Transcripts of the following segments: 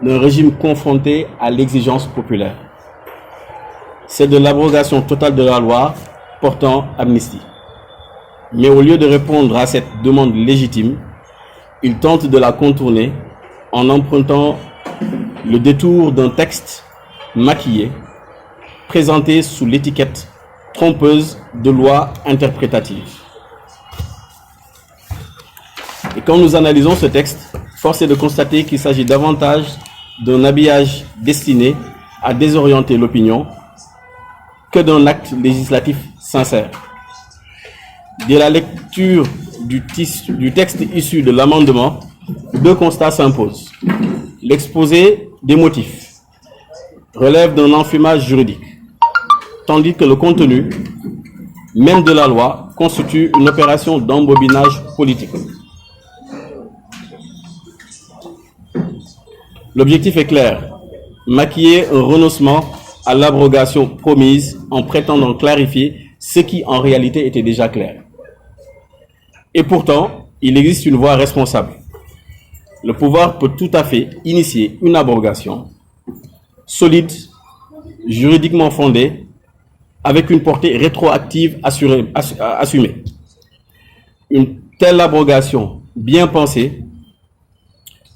d'un régime confronté à l'exigence populaire. C'est de l'abrogation totale de la loi portant amnistie. Mais au lieu de répondre à cette demande légitime, il tente de la contourner en empruntant le détour d'un texte maquillé, présenté sous l'étiquette trompeuse de loi interprétative. Et quand nous analysons ce texte, force est de constater qu'il s'agit davantage d'un habillage destiné à désorienter l'opinion que d'un acte législatif sincère. Dès la lecture du texte issu de l'amendement, deux constats s'imposent. L'exposé des motifs relève d'un enfumage juridique, tandis que le contenu même de la loi constitue une opération d'embobinage politique. L'objectif est clair, maquiller un renoncement à l'abrogation promise en prétendant clarifier ce qui en réalité était déjà clair. Et pourtant, il existe une voie responsable. Le pouvoir peut tout à fait initier une abrogation solide, juridiquement fondée, avec une portée rétroactive assumée. Une telle abrogation bien pensée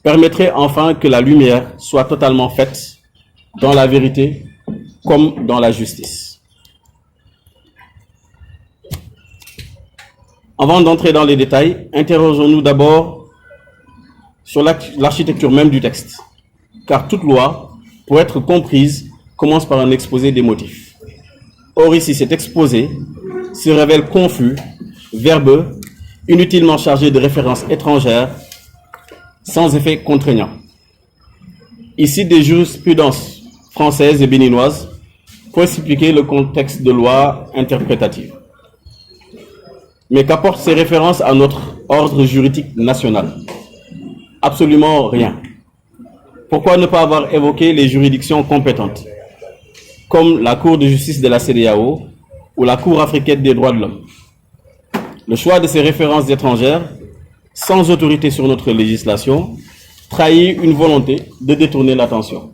permettrait enfin que la lumière soit totalement faite dans la vérité comme dans la justice. Avant d'entrer dans les détails, interrogeons-nous d'abord sur l'architecture même du texte, car toute loi, pour être comprise, commence par un exposé des motifs. Or ici, cet exposé se révèle confus, verbeux, inutilement chargé de références étrangères, sans effet contraignant. Ici, des jurisprudences françaises et béninoises pour expliquer le contexte de loi interprétative. Mais qu'apportent ces références à notre ordre juridique national? Absolument rien. Pourquoi ne pas avoir évoqué les juridictions compétentes, comme la Cour de justice de la CEDEAO ou la Cour africaine des droits de l'homme? Le choix de ces références étrangères, sans autorité sur notre législation, trahit une volonté de détourner l'attention.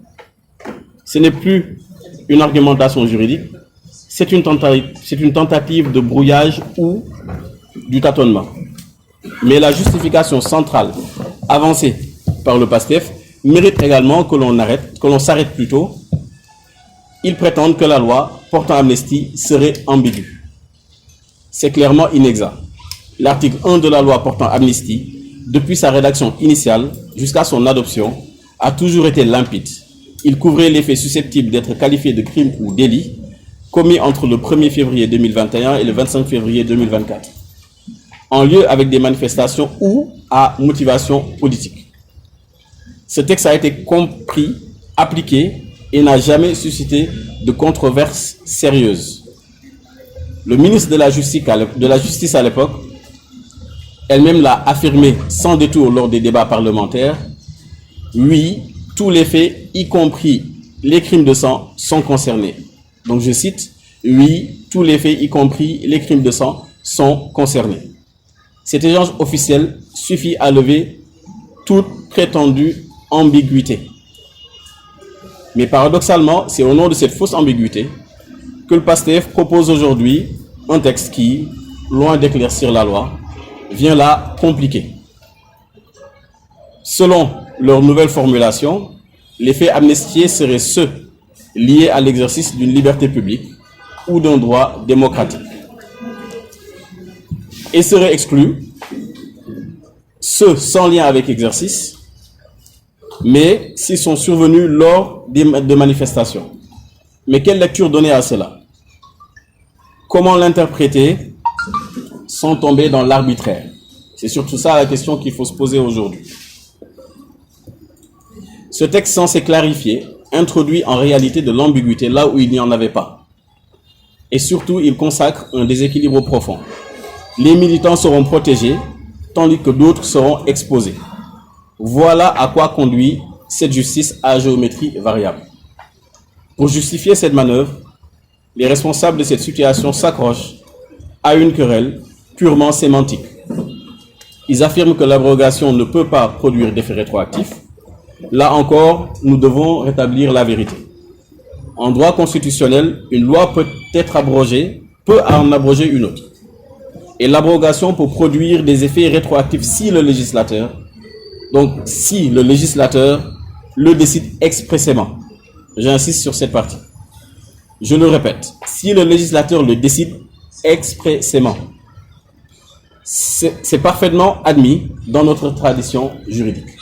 Ce n'est plus une argumentation juridique, c'est une tentative de brouillage ou du tâtonnement. Mais la justification centrale avancée par le PASTEF mérite également que l'on s'arrête plutôt. Ils prétendent que la loi portant amnistie serait ambiguë. C'est clairement inexact. L'article 1 de la loi portant amnistie, depuis sa rédaction initiale jusqu'à son adoption, a toujours été limpide. Il couvrait les faits susceptibles d'être qualifiés de crimes ou délits commis entre le 1er février 2021 et le 25 février 2024, en lieu avec des manifestations ou à motivation politique. Ce texte a été compris, appliqué et n'a jamais suscité de controverses sérieuses. Le ministre de la Justice à l'époque, elle-même l'a affirmé sans détour lors des débats parlementaires. Oui, tous les faits, y compris les crimes de sang, sont concernés. Donc je cite, oui, tous les faits, y compris les crimes de sang, sont concernés. Cet échange officiel suffit à lever toute prétendue ambiguïté. Mais paradoxalement, c'est au nom de cette fausse ambiguïté que le PASTEF propose aujourd'hui un texte qui, loin d'éclaircir la loi, vient la compliquer. Selon leur nouvelle formulation, les faits amnistiés seraient ceux liés à l'exercice d'une liberté publique ou d'un droit démocratique. Et seraient exclus ceux sans lien avec exercice, mais s'ils sont survenus lors de manifestations. Mais quelle lecture donner à cela? Comment l'interpréter sans tomber dans l'arbitraire? C'est surtout ça la question qu'il faut se poser aujourd'hui. Ce texte censé clarifier introduit en réalité de l'ambiguïté là où il n'y en avait pas. Et surtout, il consacre un déséquilibre profond. Les militants seront protégés, tandis que d'autres seront exposés. Voilà à quoi conduit cette justice à géométrie variable. Pour justifier cette manœuvre, les responsables de cette situation s'accrochent à une querelle purement sémantique. Ils affirment que l'abrogation ne peut pas produire d'effet rétroactif, Là encore, nous devons rétablir la vérité. En droit constitutionnel, une loi peut en abroger une autre. Et l'abrogation peut produire des effets rétroactifs si le législateur le décide expressément. J'insiste sur cette partie. Je le répète, si le législateur le décide expressément, c'est parfaitement admis dans notre tradition juridique.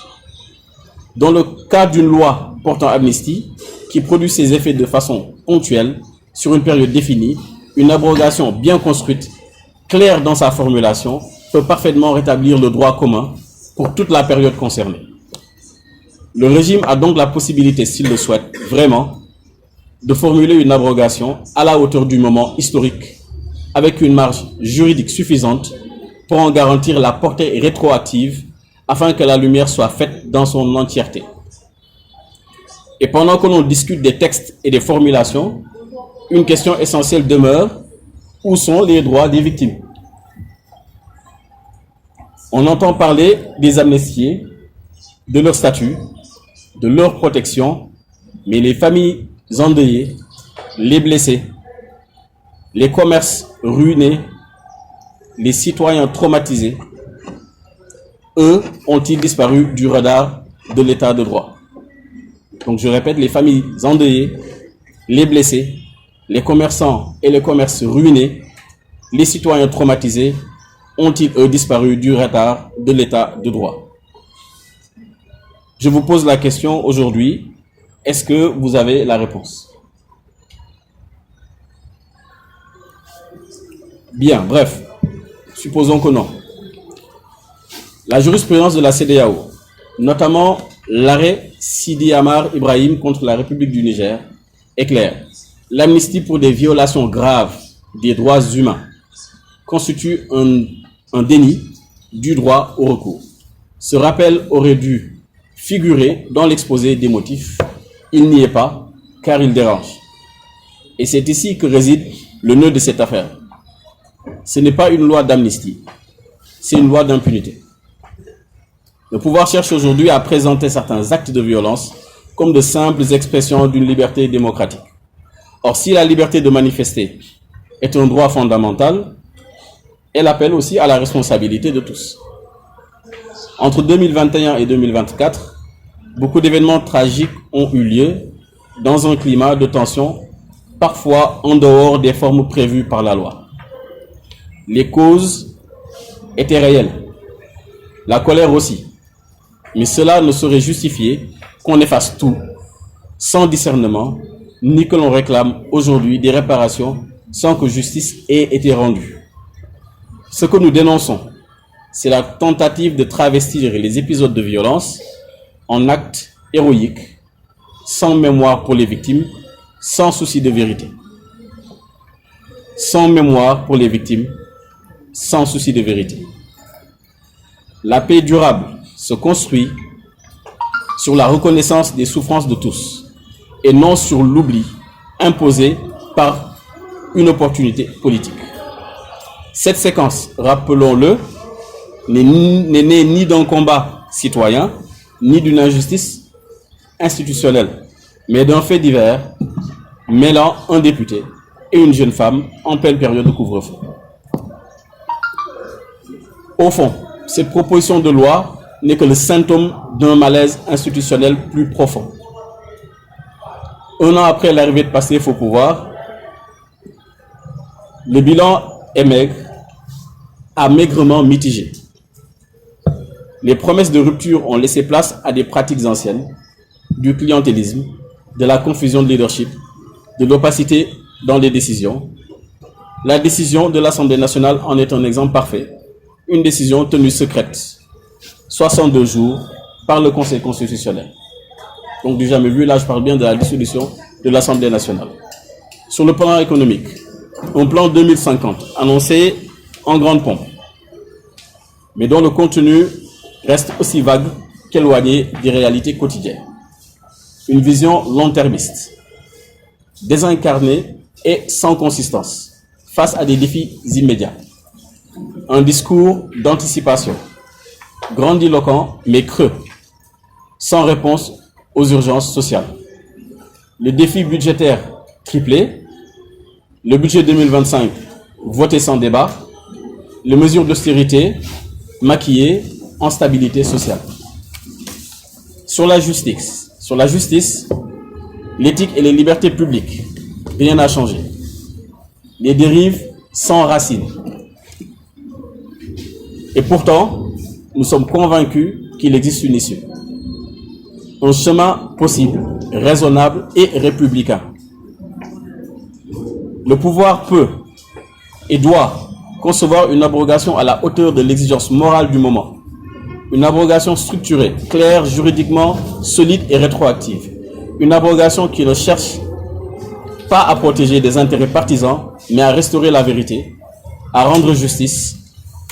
Dans le cas d'une loi portant amnistie, qui produit ses effets de façon ponctuelle, sur une période définie, une abrogation bien construite, claire dans sa formulation, peut parfaitement rétablir le droit commun pour toute la période concernée. Le régime a donc la possibilité, s'il le souhaite vraiment, de formuler une abrogation à la hauteur du moment historique, avec une marge juridique suffisante pour en garantir la portée rétroactive afin que la lumière soit faite dans son entièreté. Et pendant que l'on discute des textes et des formulations, une question essentielle demeure: où sont les droits des victimes? On entend parler des amnistiés, de leur statut, de leur protection, mais les familles endeuillées, les blessés, les commerces ruinés, les citoyens traumatisés, eux, ont-ils disparu du radar de l'état de droit? Donc je répète, les familles endeuillées, les blessés, les commerçants et les commerces ruinés, les citoyens traumatisés, ont-ils eux disparu du radar de l'état de droit? Je vous pose la question aujourd'hui, est-ce que vous avez la réponse? Bien, bref, supposons que non. La jurisprudence de la CEDEAO, notamment l'arrêt Sidi Amar Ibrahim contre la République du Niger, est claire. L'amnistie pour des violations graves des droits humains constitue un déni du droit au recours. Ce rappel aurait dû figurer dans l'exposé des motifs. Il n'y est pas, car il dérange. Et c'est ici que réside le nœud de cette affaire. Ce n'est pas une loi d'amnistie, c'est une loi d'impunité. Le pouvoir cherche aujourd'hui à présenter certains actes de violence comme de simples expressions d'une liberté démocratique. Or, si la liberté de manifester est un droit fondamental, elle appelle aussi à la responsabilité de tous. Entre 2021 et 2024, beaucoup d'événements tragiques ont eu lieu dans un climat de tension, parfois en dehors des formes prévues par la loi. Les causes étaient réelles, la colère aussi. Mais cela ne saurait justifier qu'on efface tout, sans discernement, ni que l'on réclame aujourd'hui des réparations sans que justice ait été rendue. Ce que nous dénonçons, c'est la tentative de travestir les épisodes de violence en actes héroïques, sans mémoire pour les victimes, sans souci de vérité. Sans mémoire pour les victimes, sans souci de vérité. La paix durable se construit sur la reconnaissance des souffrances de tous et non sur l'oubli imposé par une opportunité politique. Cette séquence, rappelons-le, n'est née ni d'un combat citoyen, ni d'une injustice institutionnelle, mais d'un fait divers mêlant un député et une jeune femme en pleine période de couvre-feu. Au fond, cette proposition de loi n'est que le symptôme d'un malaise institutionnel plus profond. Un an après l'arrivée de Pastef au pouvoir, le bilan est maigre, maigrement mitigé. Les promesses de rupture ont laissé place à des pratiques anciennes, du clientélisme, de la confusion de leadership, de l'opacité dans les décisions. La décision de l'Assemblée nationale en est un exemple parfait. Une décision tenue secrète, 62 jours, par le Conseil constitutionnel. Donc du jamais vu, là je parle bien de la dissolution de l'Assemblée nationale. Sur le plan économique, un plan 2050 annoncé en grande pompe, mais dont le contenu reste aussi vague qu'éloigné des réalités quotidiennes. Une vision long-termiste, désincarnée et sans consistance, face à des défis immédiats. Un discours d'anticipation, grandiloquent mais creux, sans réponse aux urgences sociales. Les défis budgétaires triplés, le budget 2025 voté sans débat, les mesures d'austérité maquillées en stabilité sociale. Sur la justice, l'éthique et les libertés publiques, rien n'a changé. Les dérives sans racines. Et pourtant, nous sommes convaincus qu'il existe une issue. Un chemin possible, raisonnable et républicain. Le pouvoir peut et doit concevoir une abrogation à la hauteur de l'exigence morale du moment. Une abrogation structurée, claire, juridiquement solide et rétroactive. Une abrogation qui ne cherche pas à protéger des intérêts partisans, mais à restaurer la vérité, à rendre justice,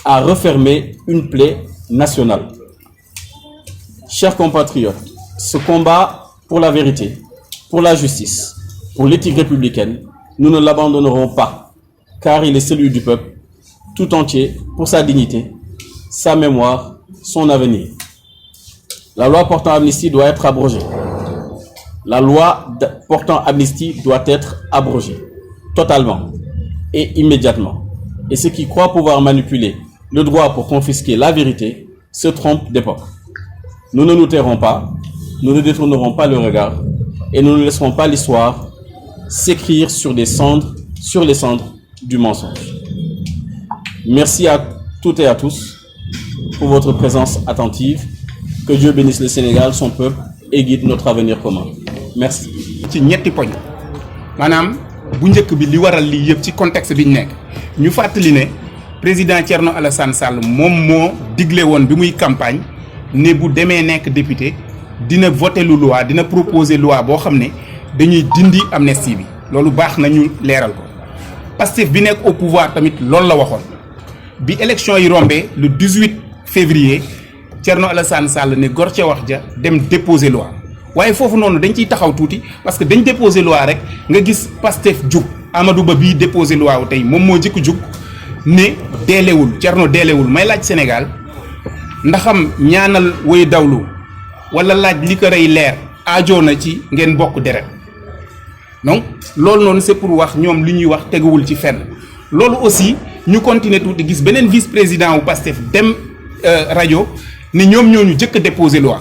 à refermer une plaie nationale. Chers compatriotes, ce combat pour la vérité, pour la justice, pour l'éthique républicaine, nous ne l'abandonnerons pas, car il est celui du peuple tout entier pour sa dignité, sa mémoire, son avenir. La loi portant amnistie doit être abrogée. La loi portant amnistie doit être abrogée, totalement et immédiatement. Et ceux qui croient pouvoir manipuler le droit pour confisquer la vérité se trompent d'époque. Nous ne nous tairons pas, nous ne détournerons pas le regard et nous ne laisserons pas l'histoire s'écrire sur les cendres du mensonge. Merci à toutes et à tous pour votre présence attentive. Que Dieu bénisse le Sénégal, son peuple et guide notre avenir commun. Merci. ci ñetti poñ maanaam bu njëkk bi li waral lii yëpp ci contexte bi ñu nekk ñu fàttali ne président Thierno Alassane Sall moom moo digle woon bi muy campagne ne bu demee nekk député dina voter lu loi dina proposer loi boo xam ne dañuy dindi amnistie bi loolu baax na ñu leeral ko. Pastef bi nekk au pouvoir tamit loolu la waxoon bi élection yi rombé le 18 février Thierno Alassane Sall ne gor ca wax ja dem déposer loi. waaye foofu noonu dañ ciy taxaw tuuti parce que dañ déposer loi rek nga gis Pastef jug Amadou Ba bii déposer loi wu tey moom moo jëkk jug ne deelewul Thierno deelewul may laaj Sénégal ndaxam ñaanal woy dawlu wala laaj li ko rey leer aajoo na ci ngeen bokk deret donc loolu noonu c'est pour wax ñoom li ñuy wax teguwul ci fenn loolu aussi ñu continuer tuuti gis beneen vice président wu Pastef dem rajo ne ñoom ñoo ñu jëkk a déposer loi.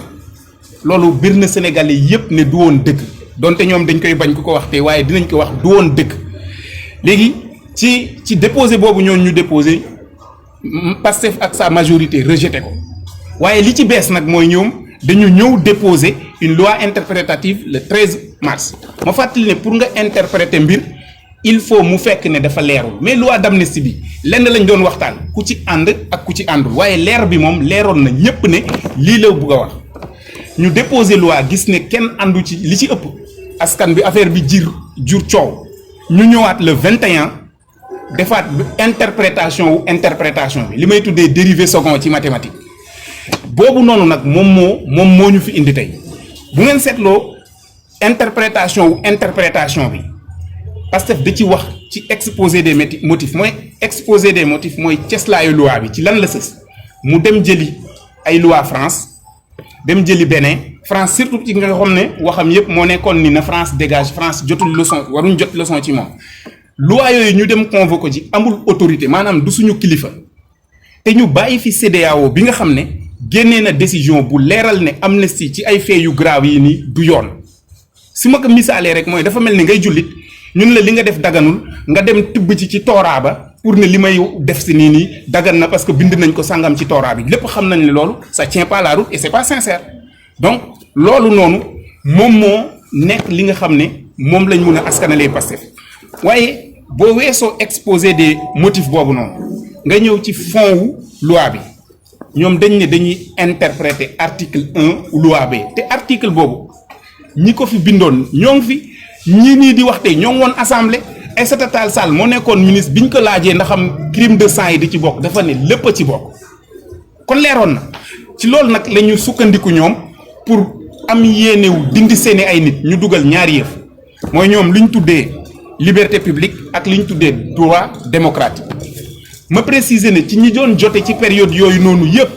loolu bir na Sénégalais yépp ne du woon dëgg donte ñoom dañ koy bañ ku ko wax te waaye dinañ ko wax du woon dëgg léegi ci déposé boobu ñoon ñu déposé Pastef ak sa majorité rejeté ko waaye li ci bees nag mooy ñoom dañu ñëw déposer une loi interprétative le 13 mars ma fàttali ne pour nga interpréter mbir il faut mu fekk ne dafa leerul mais loi d'amnistie bi lenn lañ doon waxtaan ku ci ànd ak ku ci àndul waaye leer bi moom leeroon na ñépp ne lii la bëgg a wax ñu déposer loi gis ne kenn àndu ci li ci ëpp askan bi affaire bi jur coow ñu ñëwaat le 21 defaat interprétation bi li may tuddee dérivé second ci mathématique boobu noonu nag moom moo ñu fi indi tey bu ngeen seetloo interprétation bi Pastef da ci wax ci exposé des motifs mooy ceslaayu loi bi ci lan la sës mu dem jëli ay loi France dem jëli Bénin France surtout ci nga xam ne waxam yépp moo nekkoon ni na France dégage France jotul leçon waruñ jot leçon ci moom loi yooyu ñu dem convoqué ci amul autorité maanaam du suñu kilifa te ñu bàyyi fi CEDEAO bi nga xam ne génnee na décision bu leeral ne amnistie ci ay faits yu grave yi nii du yoon si ma ko misaalee rek mooy dafa mel ni ngay jullit ñun la li nga def daganul nga dem tibb ci tooraa ba pour ne li may def si nii dagan na parce que bind nañ ko sangam ci tooraa bi lépp xam nañ ne loolu ça tient pas la route et c'est pas sincère donc loolu noonu moom moo nekk li nga xam ne moom lañ mun a askanalee Pastef waaye boo weesoo exposé des motifs boobu noonu nga ñëw ci fond wu loi bi ñoom dañ ne dañuy interpréter article 1 loi bi te article boobu ñi ko fi bindoon ñoo ngi fi ñii nii di wax tey ñoo ngi woon assemblée Aïssata Tall Sall moo nekkoon ministre biñ ko laajee ndax am crime de sang yi di ci bokk dafa ne lépp a ci bokk kon leeroon na ci loolu nag la ñu sukkandiku ñoom pour am yéenewu dindi seeni ay nit ñu dugal ñaari yëf mooy ñoom li ñu tuddee liberté publique ak li ñu tuddee droit démocratique ma préciser ne ci ñi doon jote ci période yooyu noonu yëpp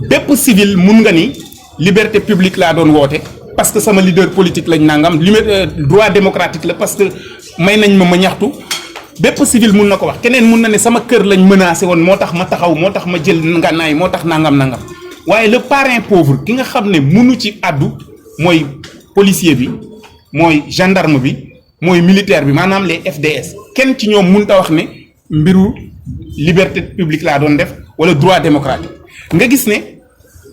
bépp civil mun nga ni liberté publique laa doon woote parce que sama leader politique lañ nangam droit démocratique la parce que may nañ ma ñaxtu bépp civil mun na ko wax keneen mun na ne sama kër lañ menacé woon moo tax ma taxaw moo tax ma jël ngànnaay moo tax nangam waaye le parrain pauvre ki nga xam ne munu ci àddu mooy policier bi mooy gendarme bi mooy militaire bi maanaam les FDS kenn ci ñoom mun ta wax ne mbiru liberté publique laa doon def wala droit démocratique nga gis ne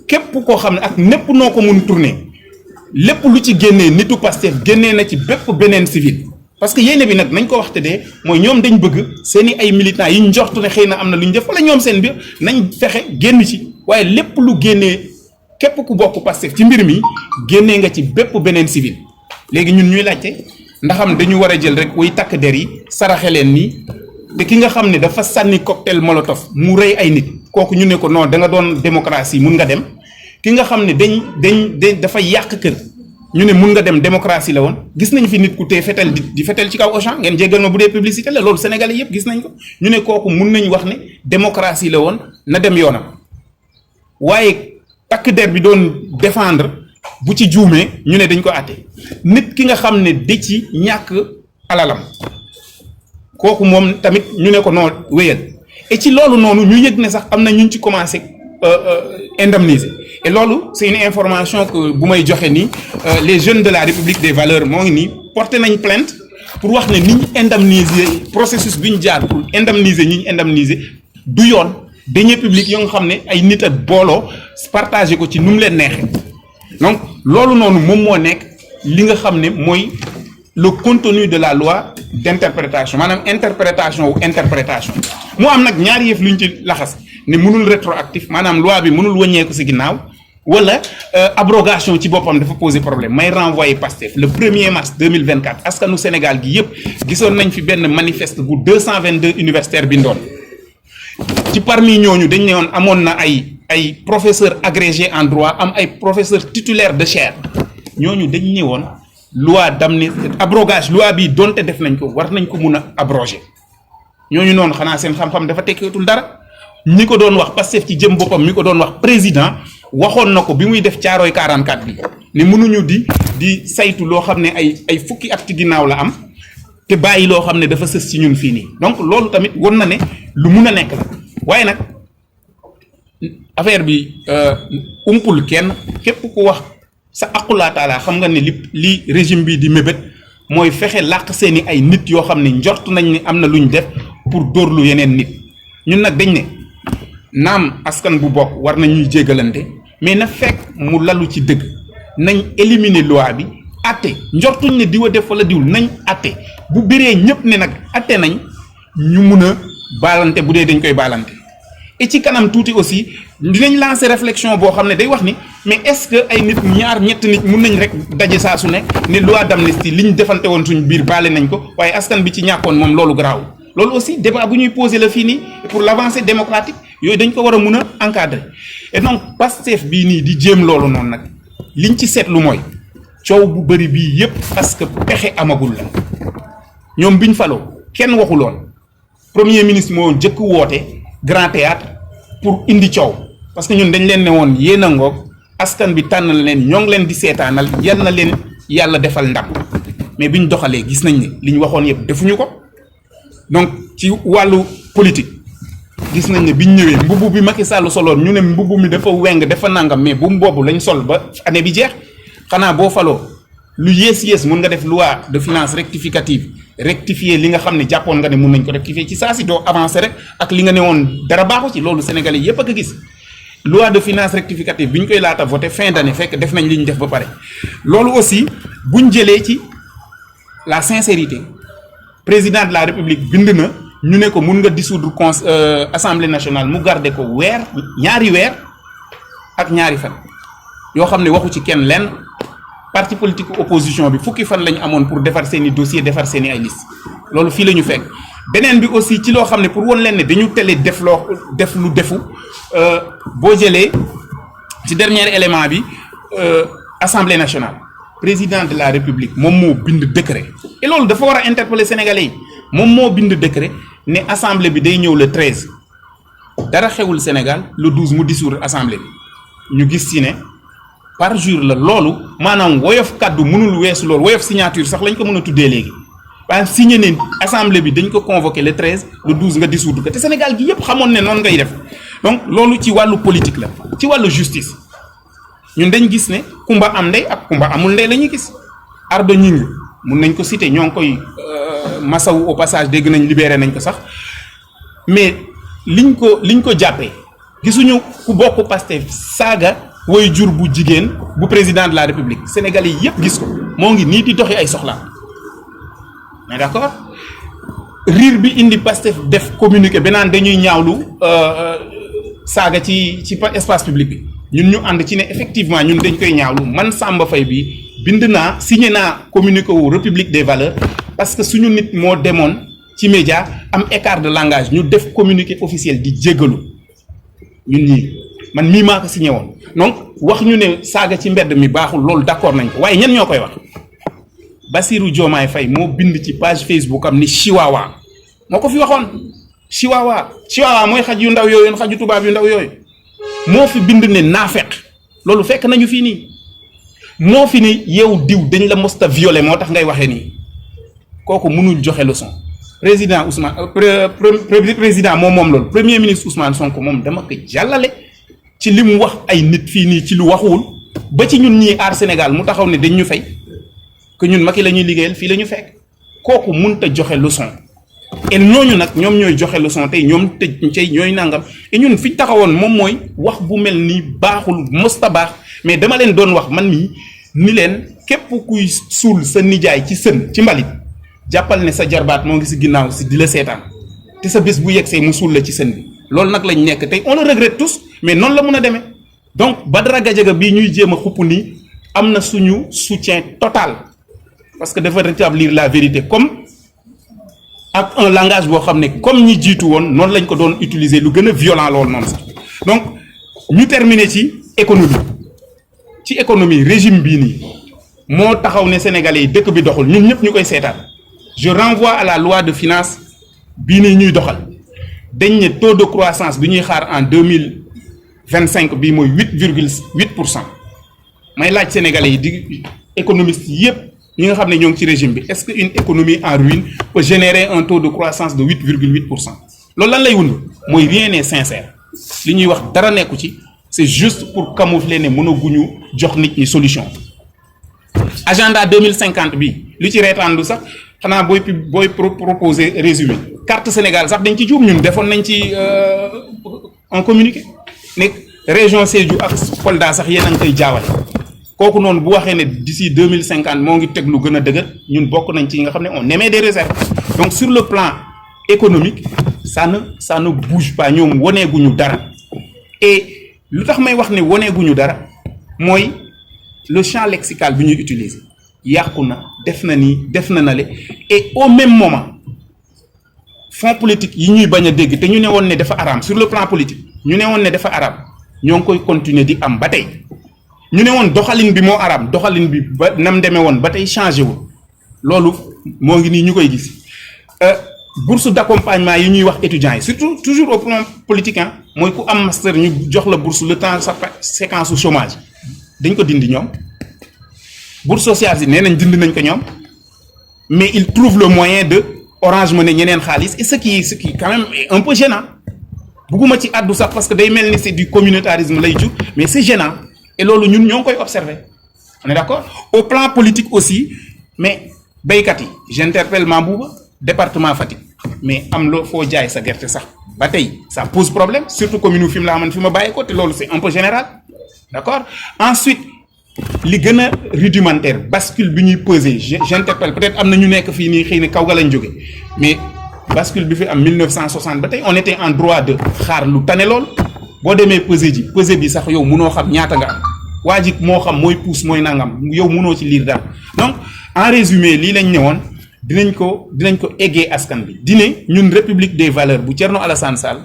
képp koo xam ne ak népp noo ko mun tourner lépp lu ci génnee nitu Pastef génnee na ci bépp beneen civil parce que yéene bi nag nañ ko waxte dee mooy ñoom dañ bëgg seeni ay militants yi njortu ne xëy na am na lu ñu def wala ñoom seen biir nañ fexe génn ci waaye lépp lu génnee képp ku bokk Pastef ci mbir mi génnee nga ci bépp beneen civil léegi ñun ñuy laajte ndaxam dañu war a jël rek wuy takk der yi saraxe leen nii te ki nga xam ne dafa sànni cocktail molotov mu rey ay nit kooku ñu ne ko non da nga doon démocratie mun nga dem ki nga xam ne dañ dafa yàq kër ñu ne mun nga dem démocratie la woon gis nañ fi nit ku tee fetel di fetel ci kaw Auchan ngeen jéggal ma bu dee publicité la loolu sénégalais yëpp gis nañ ko ñu ne kooku mun nañ wax ne démocratie la woon na dem yoonam waaye takk der bi doon défendre bu ci juumee ñu ne dañ ko àtte nit ki nga xam ne da ci ñàkk alalam kooku moom tamit ñu ne ko noo wéyal et ci loolu noonu ñu yëg ne sax am na ñu ci commencé indemniser et loolu c'est une information que bu may joxe nii les jeunes de la République des valeurs moo ngi nii porté nañ plainte pour wax ne ni ñu indemniser processus bi ñu jaar pour indemniser ñi ñu indemniser du yoon deniers publics yoo nga xam ne ay nit ak booloo partagé ko ci nu mu leen neexee donc loolu noonu moom moo nekk li nga xam ne mooy le contenu de la loi d'interprétation maanaam interprétation wu interprétation mu am nag ñaari yëf lu ñu ci laxas ne mënul rétroactif maanaam loi bi mënul wëññeeku ci ginnaaw wala abrogation ci boppam dafa poser problème may renvoyer Pastef le 1er mars 2024 askanu Sénégal gi yëpp gisoon nañ fi benn manifeste bu 222 universitaires bindoon ci parmi ñooñu dañ ne woon amoon na ay professeurs agrégés en droit am ay professeurs titulaires de chaire ñooñu dañ ne woon loi d'amnistie abrogage loi bi donte def nañ ko war nañ ko mun a abroger ñooñu noonu xanaa seen xam-xam dafa tekkeetul dara ñi ko doon wax Pastef ci jëm boppam mi ko doon wax président waxoon na ko bi muy def Caaroy 44 bi ne mënuñu di saytu loo xam ne ay fukki at ci ginnaaw la am te bàyyi loo xam ne dafa sës ci ñun fii nii donc loolu tamit won na ne lu mun a nekk la waaye nag affaire bi umpul kenn képp ku wax sa aqulaa taala xam nga ne li régime bi di mébét mooy fexe làq seeni ay nit yoo xam ne njort nañ ne am na lu ñu def pour dóorlu yeneen nit ñun nag dañ ne naam askan bu bokk war nañuy jéggalante mais na fekk mu lalu ci dëgg nañ éliminer loi bi atte njortuñ ne diwa def wala diwul nañ atte bu bëree ñëpp ne nag atte nañ ñu mun a baalante bu dee dañ koy baalante et ci kanam tuuti aussi dinañ lancer réflexion boo xam ne day wax ni mais est-ce que ay nit ñaar ñett nit mun nañ rek daje saa su ne loi d'amnistie li ñu defante woon suñ biir baale nañ ko waaye askan bi ci ñàkkoon moom loolu garaaw loolu aussi débat bu ñuy poser la fii nii pour l'avancée démocratique yooyu dañ ko war a mun a encadrer et donc Pastef bii nii di jéem loolu noonu nag liñ ci seetlu mooy coow bu bëri bii yépp parce que pexe amagul la ñoom biñ faloo kenn waxuloon premier ministre moo jëkk woote grand théâtre pour indi coow parce que ñun dañ leen ne woon yéen a ngoog askan bi tànn leen ñoo ngi leen di seetaanal yal na leen yàlla defal ndam mais biñ doxalee gis nañ ne li ñu waxoon yépp defuñu ko donc ci wàllu politique gis nañ ne biñ ñëwee mbubb bi Macky Sall soloon ñu ne mbubb mi dafa weng dafa nangam mais bu mu boobu lañ sol ba année bi jeex xanaa boo faloo lu yées mun nga def loi de finances rectificative rectifier li nga xam ne jàppoon nga ne mun nañ ko rectifier ci saa si doo avancer rek ak li nga ne woon dara baaxu ci loolu sénégalais yépp a ko gis loi de finances rectificative bi ñu koy laata voté fin d'année fekk def nañ li ñu def ba pare loolu aussi buñ jëlee ci la sincérité président de la république bind na ñu ne ko mun nga dissoudre assemblée nationale mu garder ko ñaari weer ak ñaari fan yoo xam ne waxu ci kenn lenn parti politique opposition bi fukki fan lañu amoon pour defar seeni dossier defar seeni ay liste loolu fii la ñu fekk beneen bi aussi ci loo xam ne pour won leen ne dañu tele def lu defu boo jëlee ci dernier élément bi assemblée nationale président de la république moom moo bind décret et loolu dafa war a interpeller sénégalais yi moom moo bind décret ne assemblée bi day ñëw le 13 dara xewul Sénégal le 12 mu dissoudre assemblée bi ñu gis ci ne par jour la loolu maanaam woyof kaddu mënul weesu loolu woyof signature sax lañ ko mën a tuddee léegi waaye signé ne assemblée bi dañ ko convoqué le 13 le 12 nga dissoudre ko te Sénégal gi yépp xamoon ne noonu ngay def donc loolu ci wàllu politique la ci wàllu justice ñun dañ gis ne kumba am ndey ak kumba amul ndey la ñuy gis Ardo Gningue mun nañ ko citer ñoo ngi koy masawu au passage dégg nañ libéré nañ ko sax mais liñ ko jàppee gisuñu ku bokk Pastef saaga woy jur bu jigéen bu président de la République Sénégalais yi yépp gis ko moo ngi nii di doxi ay soxlaam mais d'accord riir bi indi Pastef def communiqué benaan dañuy ñaawlu saaga ci espace public bi ñun ñu ànd ci ne effectivement ñun dañ koy ñaawlu man Samba Faye bi bind naa signé naa communiqué wu République des valeurs parce que suñu nit moo demoon ci média am écart de langage ñu def communiqué officiel di jéggalu ñun ñii man mii maa ko signé woon donc wax ñu ne saaga ci mbedd mi baaxul loolu d'accord nañ ko waaye ñen ñoo koy wax Bassirou Diomaye Faye moo bind ci page Facebook am ni Chihuahua moo ko fi waxoon Chihuahua mooy xaj yu ndaw yooyu xaju tubaab yu ndaw yooyu moo fi bind ne naafeq loolu fekk nañu fii nii moo fi ni yow diw dañ la mosta violé moo tax ngay waxee nii kooku mënul joxe leçon président Ousmane président moom loolu premier ministre Ousmane Sonko moom dama ko jàllale ci li mu wax ay nit fii nii ci lu waxuwul ba ci ñun ñii aar Sénégal mu taxaw ne dañ ñu fay que ñun Macky la ñuy liggéeyal fii la ñu fekk kooku mënut a joxe leçon et ñooñu nag ñoom ñooy joxe leçon tey ñoom tey ñooy nangam et ñun fi ñu taxawoon moom mooy wax bu mel ni baaxul mosta baax mais dama leen doon wax man mii ni leen képp kuy suul sa nijaay ci sën ci mbalit jàppal ne sa jarbaat moo ngi si ginnaaw si di la seetaan te sa bés bu yegsee mu suul la ci sën bi loolu nag lañ nekk tey on le regrette tous mais noonu la mun a demee donc Badara Gadiaga bii ñuy jéem a xupp nii am na suñu soutien total parce que dafa rétablir la vérité comme ak un langage boo xam ne comme ñi jiitu woon noonu lañ ko doon utiliser lu gën a violent loolu noonu sax donc ñu terminer ci économie régime bii nii moo taxaw ne sénégalais yi dëkk bi doxul ñun ñëpp ñu koy seetaan je renvoie à la loi de finances bii nii ñuy doxal dañ ne taux de croissance bi ñuy xaar en 2025 bii mooy 8,8%. may laaj sénégalais yi di économistes yëpp ñi nga xam ne ñoo ngi ci régime bi est-ce que une économie en ruine peut générer un taux de croissance de 8,8%. loolu lan lay wund mooy rien n'est sincère li ñuy wax dara nekku ci c'est juste pour camoufler ne mënaguñu jox nit ñi solution. agenda 2050 bi lu ci reetaandu sax xanaa booy proposer résumé carte Sénégal sax dañ ci juum ñun defoon nañ ci un communiqué ne région Sédhiou ak Kolda sax yéen a ngi koy jaawale kooku noonu bu waxee ne d'ici 2050 moo ngi teg lu gën a dëgër ñun bokk nañ ci nga xam ne on émet des réserves donc sur le plan économique ça ne bouge pas ñoom woneeguñu dara et lu tax may wax ne woneeguñu dara mooy le champ lexical bi ñuy utiliser yàqu na def na nii def na nale et au même moment fonds politique yi ñuy bañ a dégg te ñu ne woon ne dafa araam sur le plan politique ñu ne woon ne dafa araam ñoo ngi koy continuer di am ba tey ñu ne woon doxalin bi moo araam doxalin bi ba nam demee woon ba tey changé wu loolu moo ngi nii ñu koy gis bourse d'accompagnement yi ñuy wax étudiants yi surtout toujours au plan politique mooy ku am master ñu jox la bourse le temps sa séquence su chômage dañ ko dindi ñoom bourse sociale yi nee nañ dindi nañ ko ñoom mais ils trouvent le moyen de Orange Money ñeneen xaalis et ce qui quand même est un peu gênant bugguma ci àddu sax parce que day mel ni c'est du communautarisme lay jur mais c'est gênant et loolu ñun ñoo ngi koy observer on est d'accord au plan politique aussi mais béykat yi j'interpelle Mambouba département Fatick mais am loo foo jaay sa gerte sax ba tey ça pose problème surtout commune fi mu la amoon fi ma bàyyi ko te loolu c'est un peu général d'accord ensuite li gën a rudimentaire bascule bi ñuy peser j'interpelle peut-être am na ñu nekk fii nii xëy na kaw ga lañ jóge mais bascule bi fi am 1960 ba tey on était en droit de xaar lu tane lool boo demee peser bi sax yow munoo xam ñaata nga am waa ji moo xam mooy pousse mooy nangam yow munoo ci lire dara donc en résumé lii lañ ñëwoon dinañ ko eggee askan bi dine ñun République des valeurs bu Thierno Alassane Sall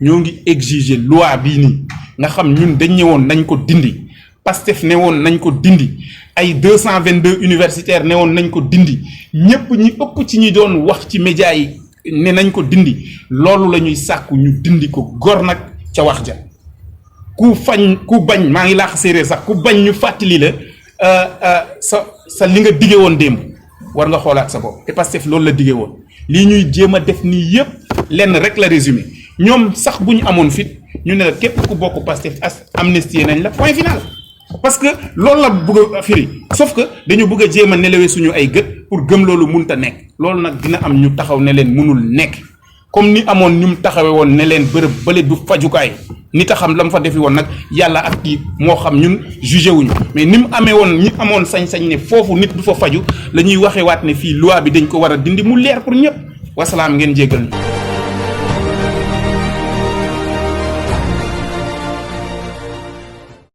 ñoo ngi exiger loi bii nii nga xam ñun dañ ñëwoon nañ ko dindi Pastef ne woon nañ ko dindi ay 222 universitaires ne woon nañ ko dindi ñépp ñi ëpp ci ñi doon wax ci média yi ne nañ ko dindi loolu la ñuy sàkku ñu dindi ko gor nag ca wax ja ku bañ maa ngi laax séeréer sax ku bañ ñu fàttali la sa li nga dige woon démb war nga xoolaat sa bopp te Pastef loolu la dige woon lii ñuy jéem a def nii yëpp lenn rek la résumé ñoom sax bu ñu amoon fit ñu ne la képp ku bokk Pastef amnistie nañ la point final parce que loolu la bëgg a firi sauf que dañu bëgg a jéem a nelawee suñu ay gët pour gëm loolu munta nekk loolu nag dina am ñu taxaw ne leen mënul nekk comme ni amoon ñu mu taxawee woon ne leen bërëb bële du fajukaay nit a xam la mu fa defi woon nag yàlla ak kii moo xam ñun jugé wuñu mais ni mu amee woon ñi amoon sañ-sañ ne foofu nit du fa faju la ñuy waxee waat ne fii loi bi dañ ko war a dindi mu leer pour ñëpp wasalaam ngeen jéggal ñu